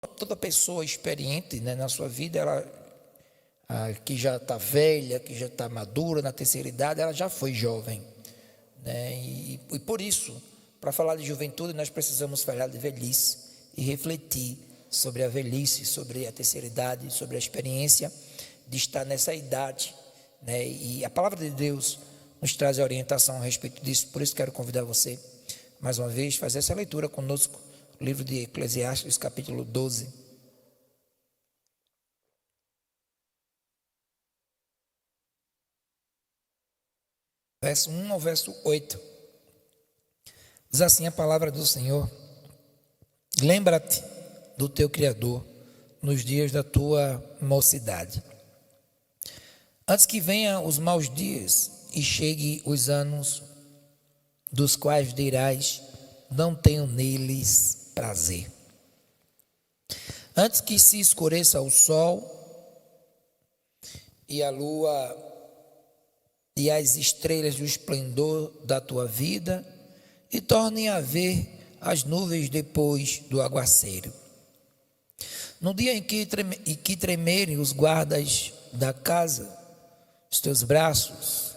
toda pessoa experiente, né, na sua vida, ela que já está velha, que já está madura na terceira idade, ela já foi jovem, né? E por isso, para falar de juventude, nós precisamos falar de velhice e refletir sobre a velhice, sobre a terceira idade, sobre a experiência de estar nessa idade, né? E a palavra de Deus nos traz a orientação a respeito disso. Por isso quero convidar você, mais uma vez, a fazer essa leitura conosco, o livro de Eclesiastes, capítulo 12. Verso 1 ao verso 8. Diz assim a palavra do Senhor: lembra-te do teu Criador nos dias da tua mocidade, antes que venham os maus dias e chegue os anos dos quais dirás: não tenho neles prazer. Antes que se escureça o sol e a lua e as estrelas do esplendor da tua vida, e tornem a ver as nuvens depois do aguaceiro. No dia em que tremerem os guardas da casa, os teus braços,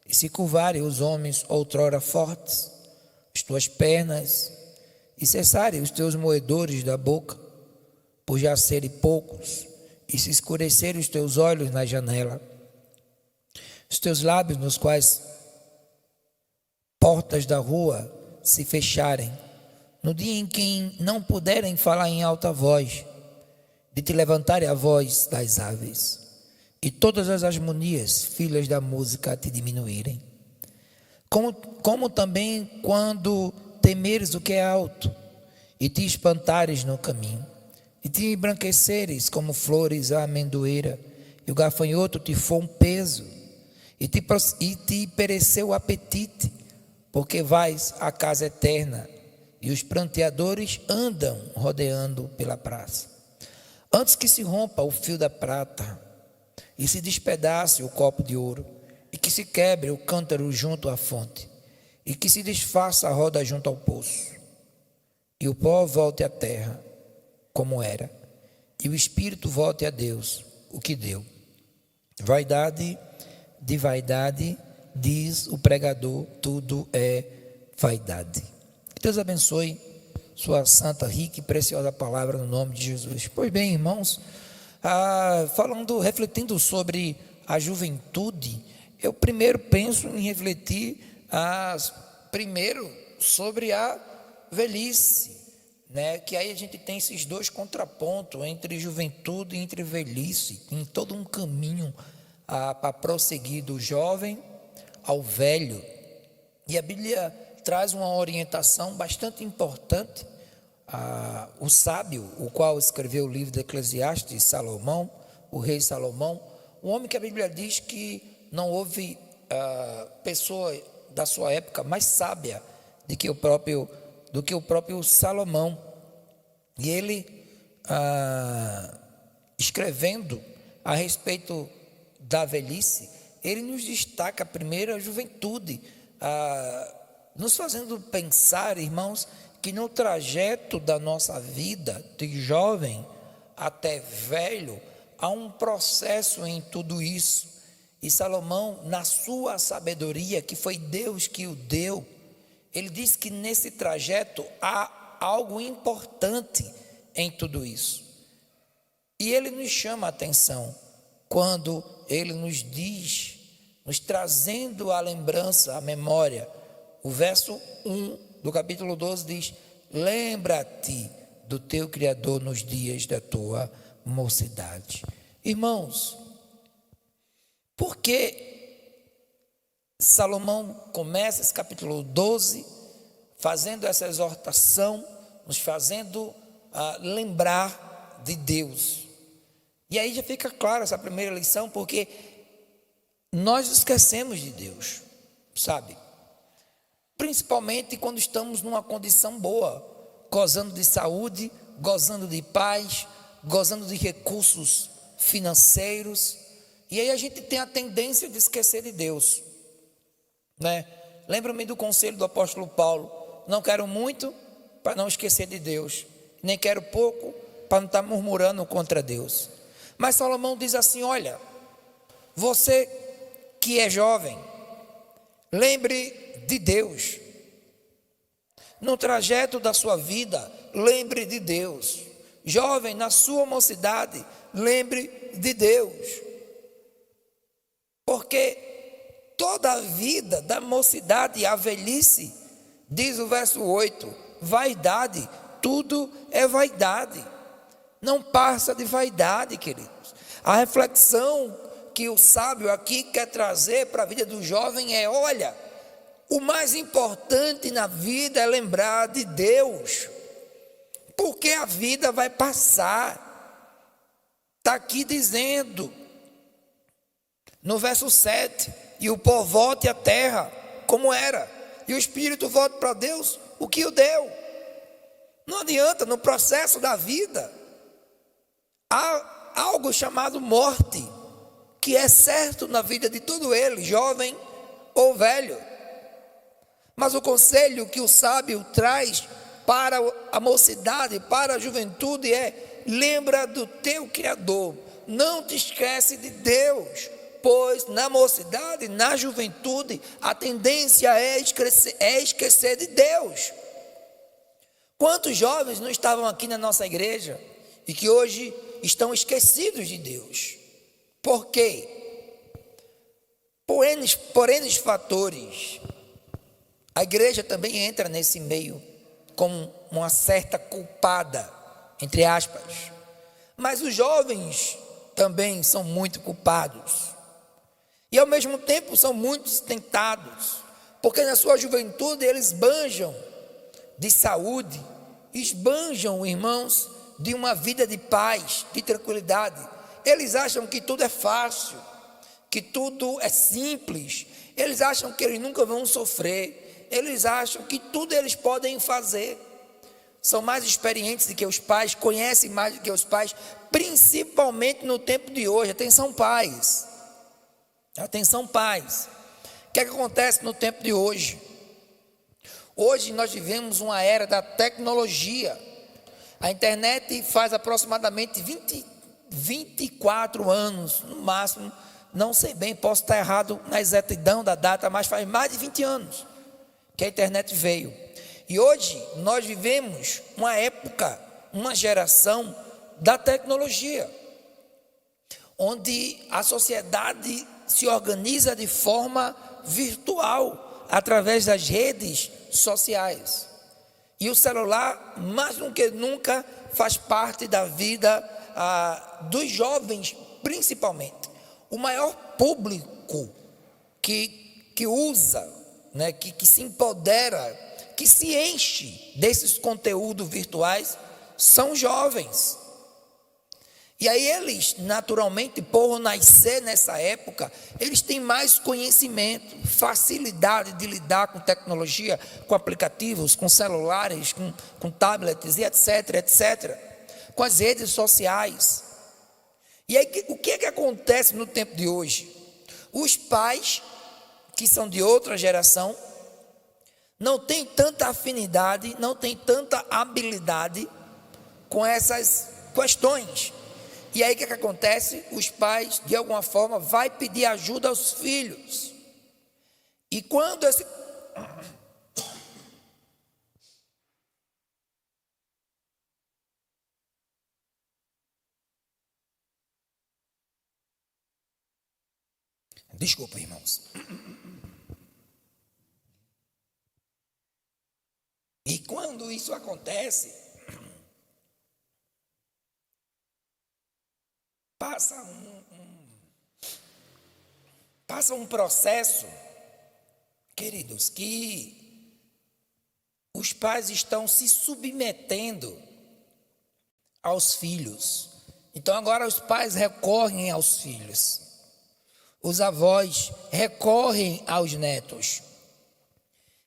e se curvarem os homens outrora fortes, as tuas pernas, e cessarem os teus moedores da boca, por já serem poucos, e se escurecerem os teus olhos na janela, os teus lábios nos quais portas da rua se fecharem, no dia em que não puderem falar em alta voz, de te levantarem a voz das aves, e todas as harmonias, filhas da música, te diminuírem. Como também quando temeres o que é alto, e te espantares no caminho, e te embranqueceres como flores a amendoeira, e o gafanhoto te for um peso, e te pereceu o apetite, porque vais à casa eterna, e os pranteadores andam rodeando pela praça. Antes que se rompa o fio da prata, e se despedace o copo de ouro, e que se quebre o cântaro junto à fonte, e que se desfaça a roda junto ao poço, e o pó volte à terra, como era, e o espírito volte a Deus, o que deu. Vaidade de vaidade, diz o pregador, tudo é vaidade. Deus abençoe sua santa, rica e preciosa palavra no nome de Jesus. Pois bem, irmãos, refletindo sobre a juventude, eu primeiro penso em refletir primeiro sobre a velhice, né? Que aí a gente tem esses dois contrapontos entre juventude e entre velhice, em todo um caminho para prosseguir do jovem ao velho. E a Bíblia traz uma orientação bastante importante. O sábio, o qual escreveu o livro de Eclesiastes, Salomão, o rei Salomão, um homem que a Bíblia diz que não houve pessoa da sua época mais sábia do que o próprio Salomão. E ele, escrevendo a respeito da velhice, ele nos destaca primeiro a juventude, nos fazendo pensar, irmãos, que no trajeto da nossa vida, de jovem até velho, há um processo em tudo isso. E Salomão, na sua sabedoria, que foi Deus que o deu, ele diz que nesse trajeto há algo importante em tudo isso. E ele nos chama a atenção quando ele nos diz, nos trazendo a lembrança, a memória. O verso 1 do capítulo 12 diz: lembra-te do teu Criador nos dias da tua mocidade. Irmãos, por que Salomão começa esse capítulo 12 fazendo essa exortação, nos fazendo lembrar de Deus? E aí já fica claro essa primeira lição, porque nós esquecemos de Deus, sabe? Principalmente quando estamos numa condição boa, gozando de saúde, gozando de paz, gozando de recursos financeiros. E aí a gente tem a tendência de esquecer de Deus, né? Lembro-me do conselho do apóstolo Paulo: não quero muito para não esquecer de Deus, nem quero pouco para não estar murmurando contra Deus. Mas Salomão diz assim: olha, você que é jovem, lembre de Deus. No trajeto da sua vida, lembre de Deus. Jovem, na sua mocidade, lembre de Deus. Porque toda a vida, da mocidade à velhice, diz o verso 8, vaidade, tudo é vaidade. Não passa de vaidade, queridos. A reflexão que o sábio aqui quer trazer para a vida do jovem é: olha, o mais importante na vida é lembrar de Deus, porque a vida vai passar. Está aqui dizendo, no verso 7, e o pó volte à terra como era, e o espírito volte para Deus o que o deu. Não adianta, no processo da vida, há algo chamado morte, que é certo na vida de todo ele, jovem ou velho. Mas o conselho que o sábio traz para a mocidade, para a juventude é: lembra do teu Criador, não te esquece de Deus, pois na mocidade, na juventude, a tendência é esquecer de Deus. Quantos jovens não estavam aqui na nossa igreja e que hoje estão esquecidos de Deus? Por quê? Por N fatores. A igreja também entra nesse meio como uma certa culpada, entre aspas. Mas os jovens também são muito culpados. E ao mesmo tempo são muito tentados, porque na sua juventude eles esbanjam de saúde, esbanjam, irmãos, de uma vida de paz, de tranquilidade. Eles acham que tudo é fácil, que tudo é simples. Eles acham que eles nunca vão sofrer. Eles acham que tudo eles podem fazer. São mais experientes do que os pais, conhecem mais do que os pais, principalmente no tempo de hoje. Atenção, pais. Atenção, pais. O que é que acontece no tempo de hoje? Hoje nós vivemos uma era da tecnologia. A internet faz aproximadamente 24 anos, no máximo. Não sei bem, posso estar errado na exatidão da data, mas faz mais de 20 anos que a internet veio. E hoje nós vivemos uma época, uma geração da tecnologia, onde a sociedade se organiza de forma virtual, através das redes sociais. E o celular, mais do que nunca, faz parte da vida dos jovens, principalmente. O maior público que usa, né, que se empodera, que se enche desses conteúdos virtuais, são jovens. E aí eles, naturalmente, por nascer nessa época, eles têm mais conhecimento, facilidade de lidar com tecnologia, com aplicativos, com celulares, com tablets e etc, com as redes sociais. E aí o que é que acontece no tempo de hoje? Os pais, que são de outra geração, não têm tanta afinidade, não têm tanta habilidade com essas questões. E aí o que é que acontece? Os pais, de alguma forma, vai pedir ajuda aos filhos. E quando esse... Desculpa, irmãos. E quando isso acontece, passa um processo, queridos, que os pais estão se submetendo aos filhos. Então agora os pais recorrem aos filhos. Os avós recorrem aos netos.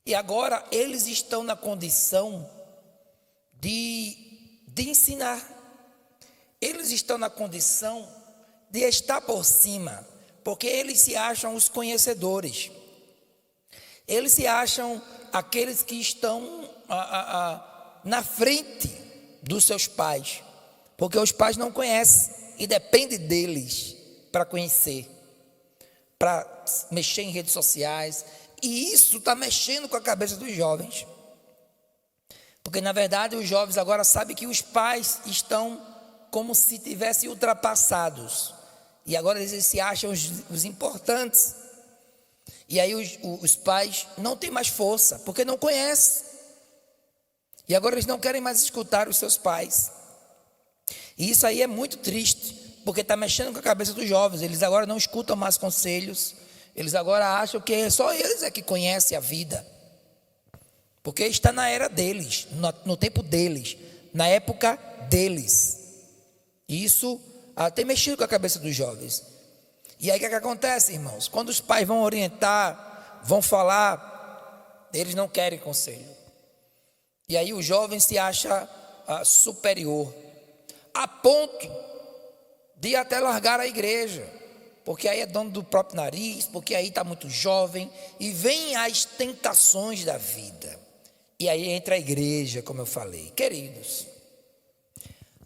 E agora eles estão na condição de ensinar. Eles estão na condição de estar por cima, porque eles se acham os conhecedores. Eles se acham aqueles que estão na frente dos seus pais. porque os pais não conhecem e depende deles para conhecer, para mexer em redes sociais, e isso está mexendo com a cabeça dos jovens, porque na verdade os jovens agora sabem que os pais estão como se tivessem ultrapassados, e agora eles se acham os importantes, e aí os pais não têm mais força, porque não conhecem, e agora eles não querem mais escutar os seus pais, e isso aí é muito triste, porque está mexendo com a cabeça dos jovens. Eles agora não escutam mais conselhos, eles agora acham que só eles é que conhecem a vida, porque está na era deles, no tempo deles, na época deles, e isso tem mexido com a cabeça dos jovens. E aí o que acontece, irmãos? Quando os pais vão orientar, vão falar, eles não querem conselho, e aí o jovem se acha superior, a ponto de até largar a igreja, porque aí é dono do próprio nariz, porque aí está muito jovem, e vem as tentações da vida, e aí entra a igreja, como eu falei. Queridos,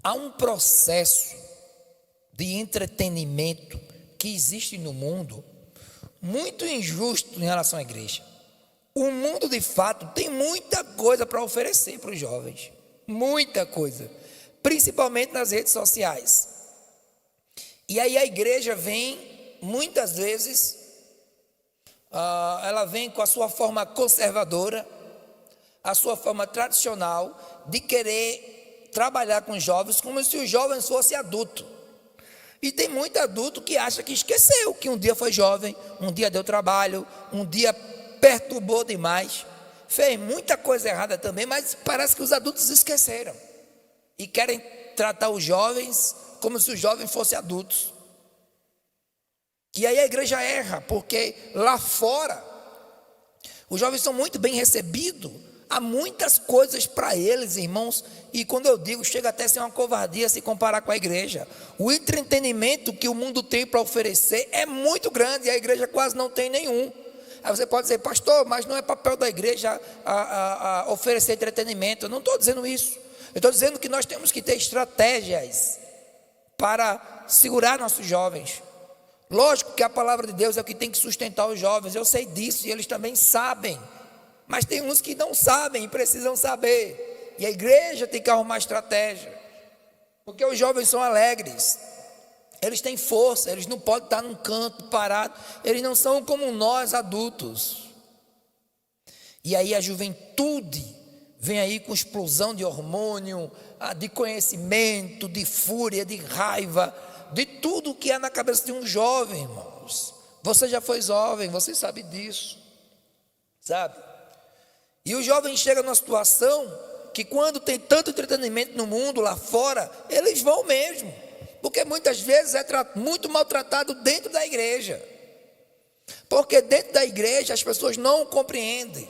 há um processo de entretenimento que existe no mundo, muito injusto em relação à igreja. O mundo de fato tem muita coisa para oferecer para os jovens, muita coisa, principalmente nas redes sociais. E aí a igreja vem, muitas vezes, ela vem com a sua forma conservadora, a sua forma tradicional de querer trabalhar com os jovens como se os jovens fossem adultos. E tem muito adulto que acha que esqueceu que um dia foi jovem, um dia deu trabalho, um dia perturbou demais, fez muita coisa errada também, mas parece que os adultos esqueceram e querem tratar os jovens como se os jovens fossem adultos. E aí a igreja erra, porque lá fora os jovens são muito bem recebidos, há muitas coisas para eles, irmãos, e quando eu digo, chega até a ser uma covardia se comparar com a igreja. O entretenimento que o mundo tem para oferecer é muito grande, e a igreja quase não tem nenhum. Aí você pode dizer, pastor, mas não é papel da igreja oferecer entretenimento. Eu não estou dizendo isso, eu estou dizendo que nós temos que ter estratégias para segurar nossos jovens. Lógico que a palavra de Deus é o que tem que sustentar os jovens, eu sei disso, e eles também sabem, mas tem uns que não sabem e precisam saber, e a igreja tem que arrumar estratégia, porque os jovens são alegres, eles têm força, eles não podem estar num canto parado, eles não são como nós adultos. E aí a juventude vem aí com explosão de hormônio, de conhecimento, de fúria, de raiva, de tudo que há na cabeça de um jovem, irmãos. Você já foi jovem, você sabe disso, sabe? E o jovem chega numa situação que quando tem tanto entretenimento no mundo lá fora, eles vão mesmo, porque muitas vezes é muito maltratado dentro da igreja, porque dentro da igreja as pessoas não compreendem,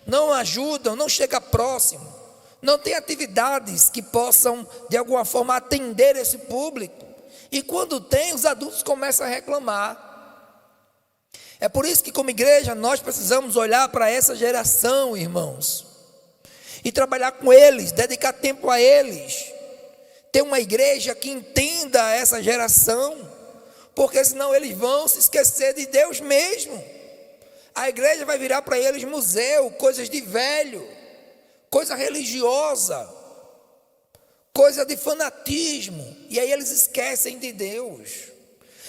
não ajudam, não chegam próximo, não tem atividades que possam de alguma forma atender esse público, e quando tem, os adultos começam a reclamar. É por isso que como igreja nós precisamos olhar para essa geração, irmãos, e trabalhar com eles, dedicar tempo a eles, ter uma igreja que entenda essa geração, porque senão eles vão se esquecer de Deus mesmo. A igreja vai virar para eles museu, coisas de velho, coisa religiosa, coisa de fanatismo, e aí eles esquecem de Deus.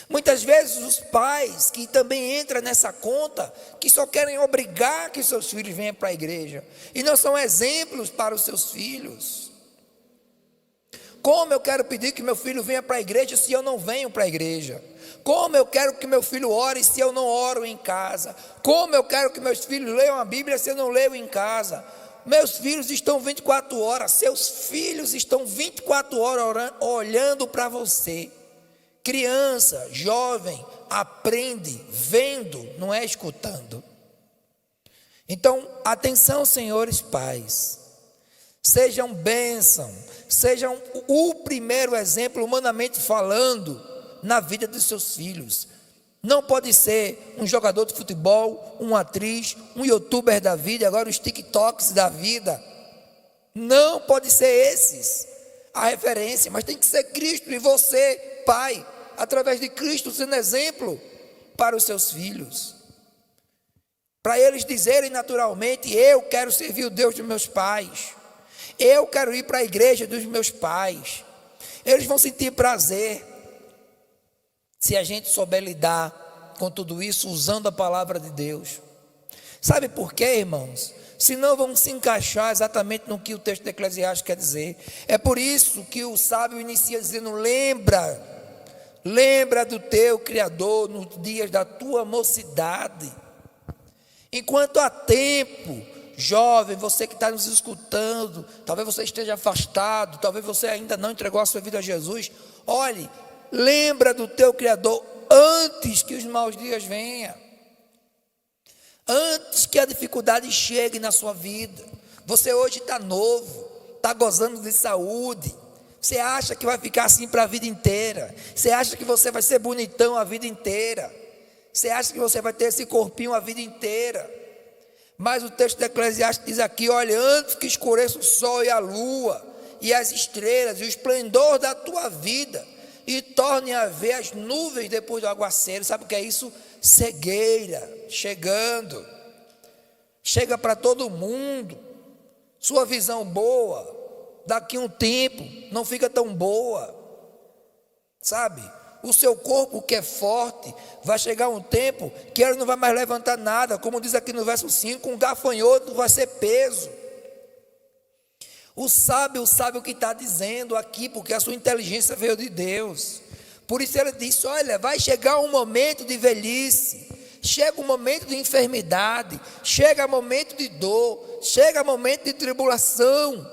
Muitas vezes os pais que também entram nessa conta, que só querem obrigar que seus filhos venham para a igreja, e não são exemplos para os seus filhos. Como eu quero pedir que meu filho venha para a igreja se eu não venho para a igreja? Como eu quero que meu filho ore se eu não oro em casa? Como eu quero que meus filhos leiam a Bíblia se eu não leio em casa? Meus filhos estão 24 horas, seus filhos estão 24 horas olhando para você. Criança, jovem, aprende vendo, não é escutando. Então, atenção, senhores pais, sejam bênção, sejam o primeiro exemplo, humanamente falando, na vida dos seus filhos. Não pode ser um jogador de futebol, uma atriz, um youtuber da vida, agora os TikToks da vida. Não pode ser esses. a referência, mas tem que ser Cristo e você, pai, através de Cristo, sendo exemplo para os seus filhos. Para eles dizerem naturalmente: eu quero servir o Deus dos meus pais, eu quero ir para a igreja dos meus pais. Eles vão sentir prazer se a gente souber lidar com tudo isso usando a palavra de Deus. Sabe por quê, irmãos? Senão vão se encaixar exatamente no que o texto de Eclesiastes quer dizer. É por isso que o sábio inicia dizendo: lembra do teu Criador nos dias da tua mocidade. Enquanto há tempo, jovem, você que está nos escutando, talvez você esteja afastado, talvez você ainda não entregou a sua vida a Jesus, olhe, lembra do teu Criador antes que os maus dias venham, antes que a dificuldade chegue na sua vida. Você hoje está novo, está gozando de saúde, você acha que vai ficar assim para a vida inteira, você acha que você vai ser bonitão a vida inteira, você acha que você vai ter esse corpinho a vida inteira. Mas o texto de Eclesiastes diz aqui: olha, antes que escureça o sol e a lua e as estrelas e o esplendor da tua vida, e torne a ver as nuvens depois do aguaceiro. Sabe o que é isso? Cegueira chegando, chega para todo mundo. Sua visão boa, daqui a um tempo não fica tão boa, sabe? O seu corpo que é forte, vai chegar um tempo que ele não vai mais levantar nada, como diz aqui no verso 5, um gafanhoto vai ser peso. O sábio sabe o que está dizendo aqui, porque a sua inteligência veio de Deus. Por isso ele disse: olha, vai chegar um momento de velhice, chega um momento de enfermidade, chega um momento de dor, chega um momento de tribulação,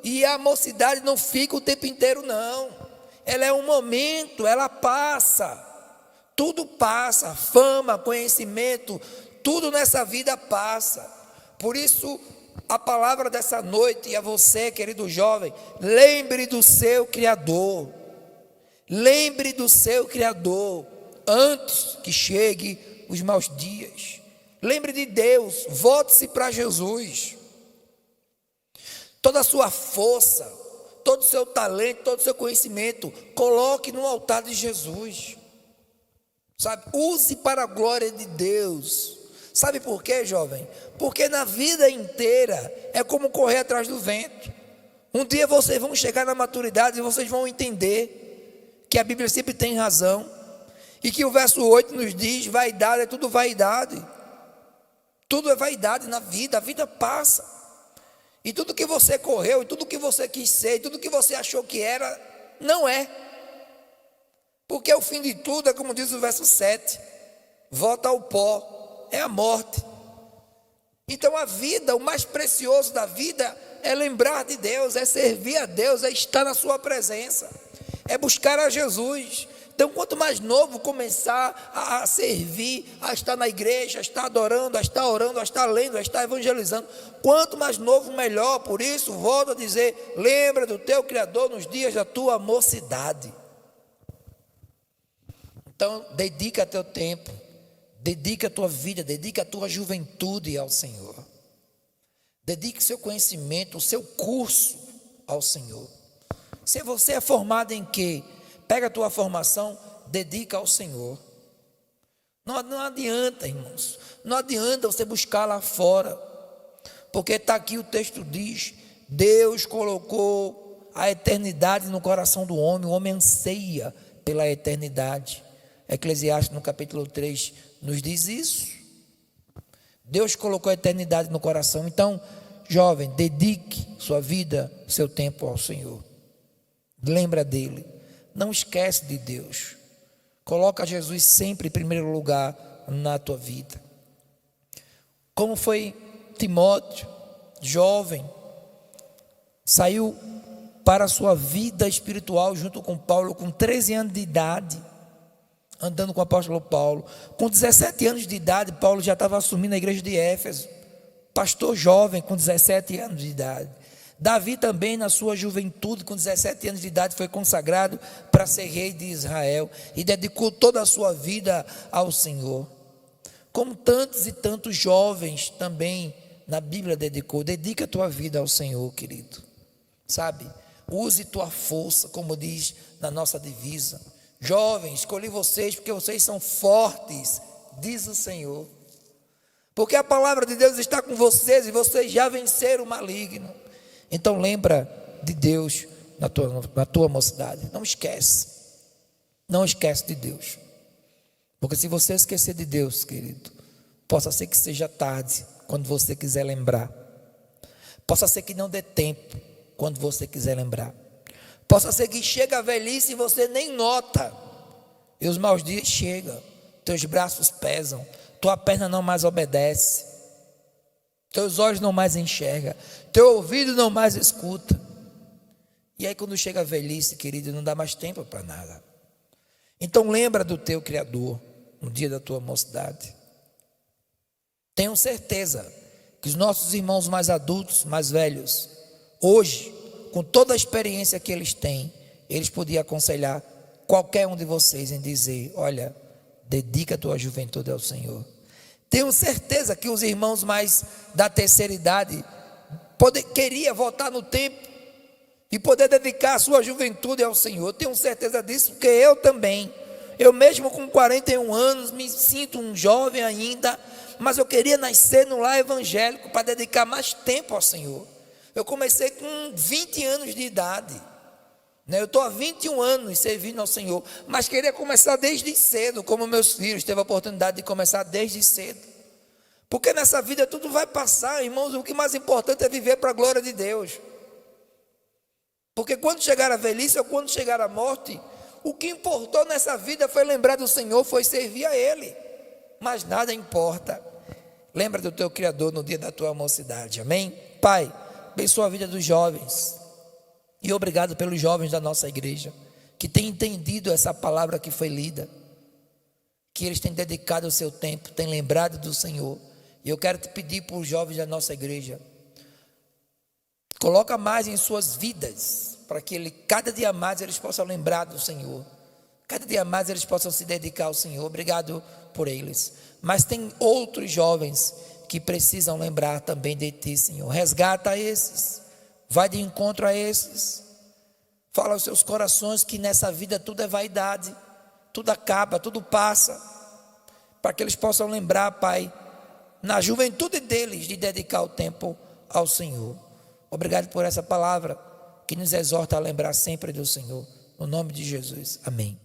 e a mocidade não fica o tempo inteiro não. Ela é um momento, ela passa, tudo passa, fama, conhecimento, tudo nessa vida passa. Por isso, a palavra dessa noite, e a você, querido jovem, lembre do seu Criador, lembre do seu Criador, antes que chegue os maus dias. Lembre de Deus, volte-se para Jesus. Toda a sua força, todo o seu talento, todo o seu conhecimento, coloque no altar de Jesus, sabe? Use para a glória de Deus. Sabe por quê, jovem? Porque na vida inteira é como correr atrás do vento. Um dia vocês vão chegar na maturidade e vocês vão entender que a Bíblia sempre tem razão, e que o verso 8 nos diz: vaidade é tudo vaidade, tudo é vaidade na vida, a vida passa. E tudo que você correu, e tudo que você quis ser, e tudo que você achou que era, não é. Porque o fim de tudo é como diz o verso 7, volta ao pó, é a morte. Então a vida, o mais precioso da vida é lembrar de Deus, é servir a Deus, é estar na sua presença, é buscar a Jesus. Então, quanto mais novo começar a servir, a estar na igreja, a estar adorando, a estar orando, a estar lendo, a estar evangelizando, quanto mais novo, melhor. Por isso, volto a dizer: lembra do teu Criador nos dias da tua mocidade. Então, dedica teu tempo, dedica a tua vida, dedica a tua juventude ao Senhor. Dedique seu conhecimento, o seu curso ao Senhor. Se você é formado em quê? Pega a tua formação, dedica ao Senhor. Não adianta, irmãos, não adianta você buscar lá fora, porque está aqui, o texto diz: Deus colocou a eternidade no coração do homem, o homem anseia pela eternidade. Eclesiastes no capítulo 3 nos diz isso. Deus colocou a eternidade no coração. Então, jovem, dedique sua vida, seu tempo ao Senhor. Lembra dele. Não esquece de Deus. Coloca Jesus sempre em primeiro lugar na tua vida. Como foi Timóteo, jovem, saiu para a sua vida espiritual junto com Paulo com 13 anos de idade, andando com o apóstolo Paulo. Com 17 anos de idade, Paulo já estava assumindo a igreja de Éfeso, pastor jovem com 17 anos de idade. Davi também, na sua juventude, com 17 anos de idade, foi consagrado para ser rei de Israel e dedicou toda a sua vida ao Senhor. Como tantos e tantos jovens também na Bíblia dedicou. Dedica a tua vida ao Senhor, querido. Sabe? use tua força, como diz na nossa divisa. Jovens, escolhi vocês porque vocês são fortes, diz o Senhor. Porque a palavra de Deus está com vocês e vocês já venceram o maligno. Então lembra de Deus na tua mocidade. Não esquece. Não esquece de Deus. Porque se você esquecer de Deus, querido, possa ser que seja tarde, quando você quiser lembrar. Possa ser que não dê tempo, quando você quiser lembrar. Possa ser que chegue a velhice e você nem nota. E os maus dias chegam. Teus braços pesam. Tua perna não mais obedece. Teus olhos não mais enxergam. Teu ouvido não mais escuta. E aí quando chega a velhice, querido, não dá mais tempo para nada. Então lembra do teu Criador no dia da tua mocidade. Tenho certeza que os nossos irmãos mais adultos, mais velhos, hoje, com toda a experiência que eles têm, eles podiam aconselhar qualquer um de vocês em dizer: olha, dedica a tua juventude ao Senhor. Tenho certeza que os irmãos mais da terceira idade queria voltar no tempo e poder dedicar a sua juventude ao Senhor. Tenho certeza disso, porque eu também. Eu mesmo com 41 anos me sinto um jovem ainda, mas eu queria nascer no lar evangélico para dedicar mais tempo ao Senhor. Eu comecei com 20 anos de idade, né? Eu estou há 21 anos servindo ao Senhor, mas queria começar desde cedo, como meus filhos teve a oportunidade de começar desde cedo. Porque nessa vida tudo vai passar, irmãos. O que mais importante é viver para a glória de Deus. Porque quando chegar a velhice ou quando chegar a morte, o que importou nessa vida foi lembrar do Senhor, foi servir a Ele. Mas nada importa. Lembra do teu Criador no dia da tua mocidade, amém? Pai, abençoa a vida dos jovens. E obrigado pelos jovens da nossa igreja, que têm entendido essa palavra que foi lida, que eles têm dedicado o seu tempo, têm lembrado do Senhor. E eu quero te pedir por jovens da nossa igreja, coloca mais em suas vidas, para que cada dia mais eles possam lembrar do Senhor, cada dia mais eles possam se dedicar ao Senhor. Obrigado por eles. Mas tem outros jovens que precisam lembrar também de Ti, Senhor. Resgata esses, vai de encontro a esses. Fala aos seus corações que nessa vida tudo é vaidade, tudo acaba, tudo passa, para que eles possam lembrar, Pai, na juventude deles, de dedicar o tempo ao Senhor. Obrigado por essa palavra que nos exorta a lembrar sempre do Senhor. No nome de Jesus, amém.